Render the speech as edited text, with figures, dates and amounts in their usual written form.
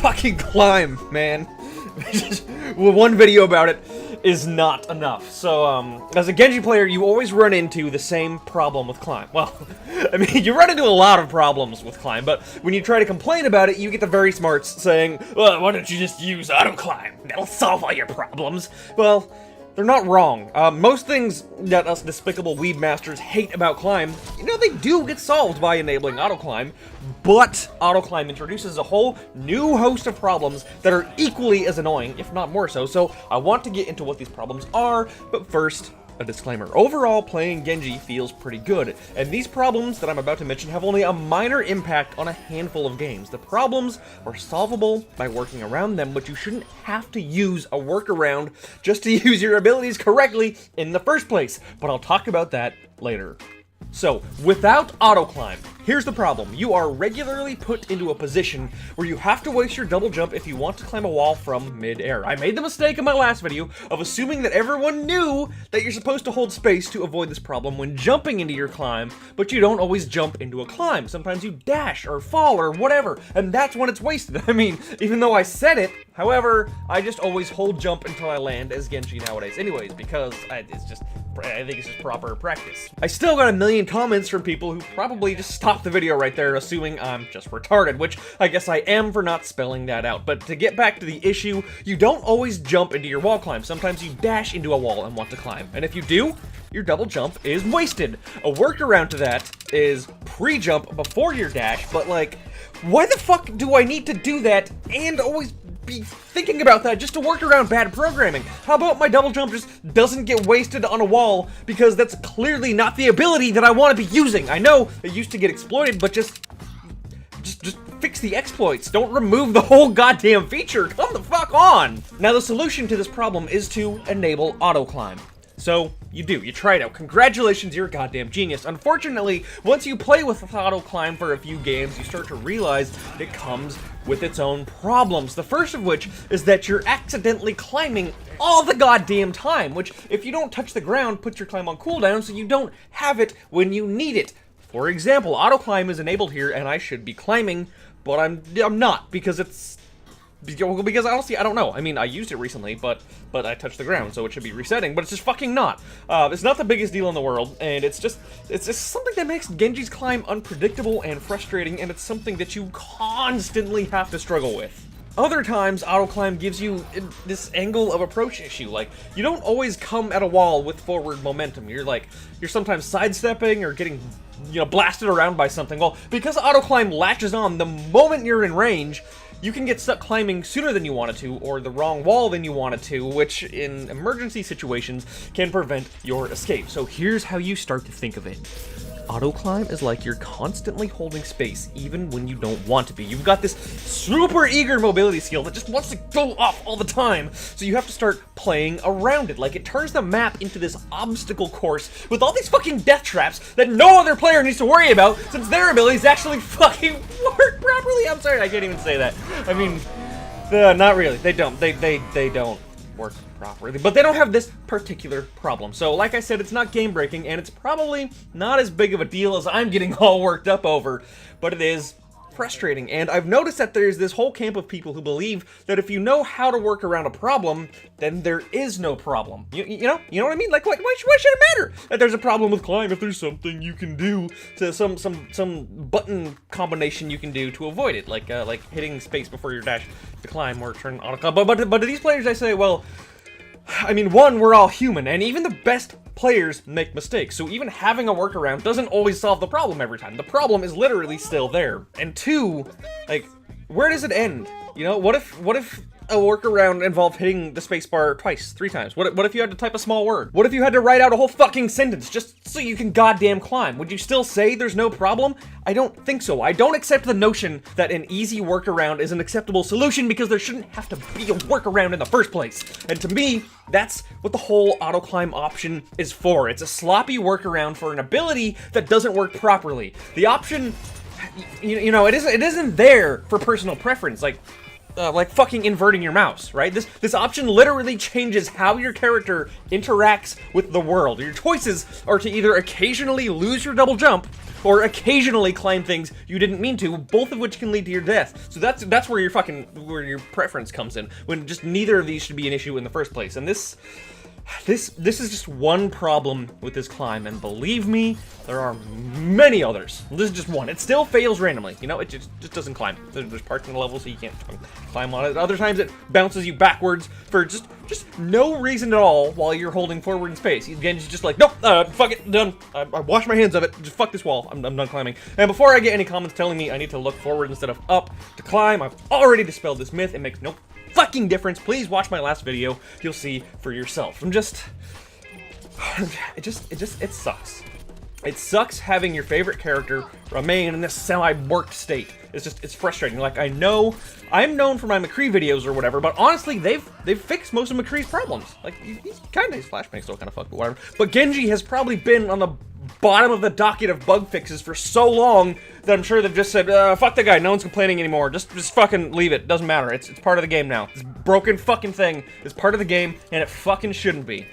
fucking climb, man. Well, one video about it is not enough. So, as a Genji player, you always run into the same problem with climb. Well, I mean, you run into a lot of problems with climb, but when you try to complain about it, you get the very smarts saying, well, why don't you just use Autoclimb? That'll solve all your problems. Well, they're not wrong. Most things that us despicable weeb masters hate about climb, you know, they do get solved by enabling Autoclimb, but Autoclimb introduces a whole new host of problems that are equally as annoying, if not more so. So I want to get into what these problems are, but first, a disclaimer. Overall, playing Genji feels pretty good, and these problems that I'm about to mention have only a minor impact on a handful of games. The problems are solvable by working around them, but you shouldn't have to use a workaround just to use your abilities correctly in the first place, but I'll talk about that later. So, without Autoclimb, here's the problem. You are regularly put into a position where you have to waste your double jump if you want to climb a wall from mid-air. I made the mistake in my last video of assuming that everyone knew that you're supposed to hold space to avoid this problem when jumping into your climb, but you don't always jump into a climb. Sometimes you dash or fall or whatever, and that's when it's wasted. I mean, even though I said it, however, I just always hold jump until I land as Genji nowadays anyways, because I think it's just proper practice. I still got a million comments from people who probably just stopped the video right there assuming I'm just retarded, which I guess I am for not spelling that out. But to get back to the issue, you don't always jump into your wall climb. Sometimes you dash into a wall and want to climb. And if you do, your double jump is wasted. A workaround to that is pre-jump before your dash, but like, why the fuck do I need to do that and always be thinking about that just to work around bad programming? How about my double jump just doesn't get wasted on a wall because that's clearly not the ability that I want to be using? I know it used to get exploited, but just fix the exploits. Don't remove the whole goddamn feature. Come the fuck on. Now the solution to this problem is to enable Autoclimb. So, you try it out. Congratulations, you're a goddamn genius. Unfortunately, once you play with Autoclimb for a few games, you start to realize it comes with its own problems. The first of which is that you're accidentally climbing all the goddamn time, which, if you don't touch the ground, puts your climb on cooldown so you don't have it when you need it. For example, Autoclimb is enabled here, and I should be climbing, but I'm not, because honestly, I don't know. I mean, I used it recently, but I touched the ground, so it should be resetting, but it's just fucking not. It's not the biggest deal in the world, and it's just something that makes Genji's climb unpredictable and frustrating, and it's something that you constantly have to struggle with. Other times, Autoclimb gives you this angle of approach issue. Like, you don't always come at a wall with forward momentum. You're sometimes sidestepping or getting, blasted around by something. Well, because Autoclimb latches on the moment you're in range, you can get stuck climbing sooner than you wanted to, or the wrong wall than you wanted to, which in emergency situations can prevent your escape. So here's how you start to think of it. Autoclimb is like you're constantly holding space, even when you don't want to be. You've got this super eager mobility skill that just wants to go off all the time, so you have to start playing around it. Like, it turns the map into this obstacle course with all these fucking death traps that no other player needs to worry about, since their abilities actually fucking work properly. I'm sorry, I can't even say that. I mean, not really. They don't. They don't work properly, but they don't have this particular problem. So like I said, it's not game breaking, and it's probably not as big of a deal as I'm getting all worked up over, but it is frustrating. And I've noticed that there's this whole camp of people who believe that if you know how to work around a problem, then there is no problem. You know what I mean? Like, why should it matter that there's a problem with climb if there's something you can do to some button combination you can do to avoid it, like hitting space before your dash to climb or turn auto. But to these players, I say, well, I mean, one, we're all human, and even the best players make mistakes, so even having a workaround doesn't always solve the problem every time. The problem is literally still there. And two, like, where does it end? What if a workaround involved hitting the spacebar twice, 3 times? What if you had to type a small word? What if you had to write out a whole fucking sentence just so you can goddamn climb? Would you still say there's no problem? I don't think so. I don't accept the notion that an easy workaround is an acceptable solution, because there shouldn't have to be a workaround in the first place. And to me, that's what the whole Autoclimb option is for. It's a sloppy workaround for an ability that doesn't work properly. The option, it isn't there for personal preference. Like, like fucking inverting your mouse, right? This option literally changes how your character interacts with the world. Your choices are to either occasionally lose your double jump or occasionally climb things you didn't mean to, both of which can lead to your death. So that's where your preference comes in, when just neither of these should be an issue in the first place. And this is just one problem with this climb, and believe me, there are many others. This is just one. It still fails randomly. You know, it just doesn't climb. There's parts in the level so you can't climb on it. Other times it bounces you backwards for just no reason at all while you're holding forward in space. Genji's just like, nope, fuck it, done. I wash my hands of it. Just fuck this wall. I'm done climbing. And before I get any comments telling me I need to look forward instead of up to climb, I've already dispelled this myth. It makes no fucking difference. Please watch my last video. You'll see for yourself. It sucks. It sucks having your favorite character remain in this semi-worked state. It's frustrating. Like, I know I'm known for my McCree videos or whatever, but honestly, they've fixed most of McCree's problems. Like, he's kinda, his flashbang's still kinda fucked, but whatever. But Genji has probably been on the bottom of the docket of bug fixes for so long that I'm sure they've just said, fuck the guy, no one's complaining anymore, just fucking leave it, doesn't matter, it's part of the game now. This broken fucking thing is part of the game, and it fucking shouldn't be.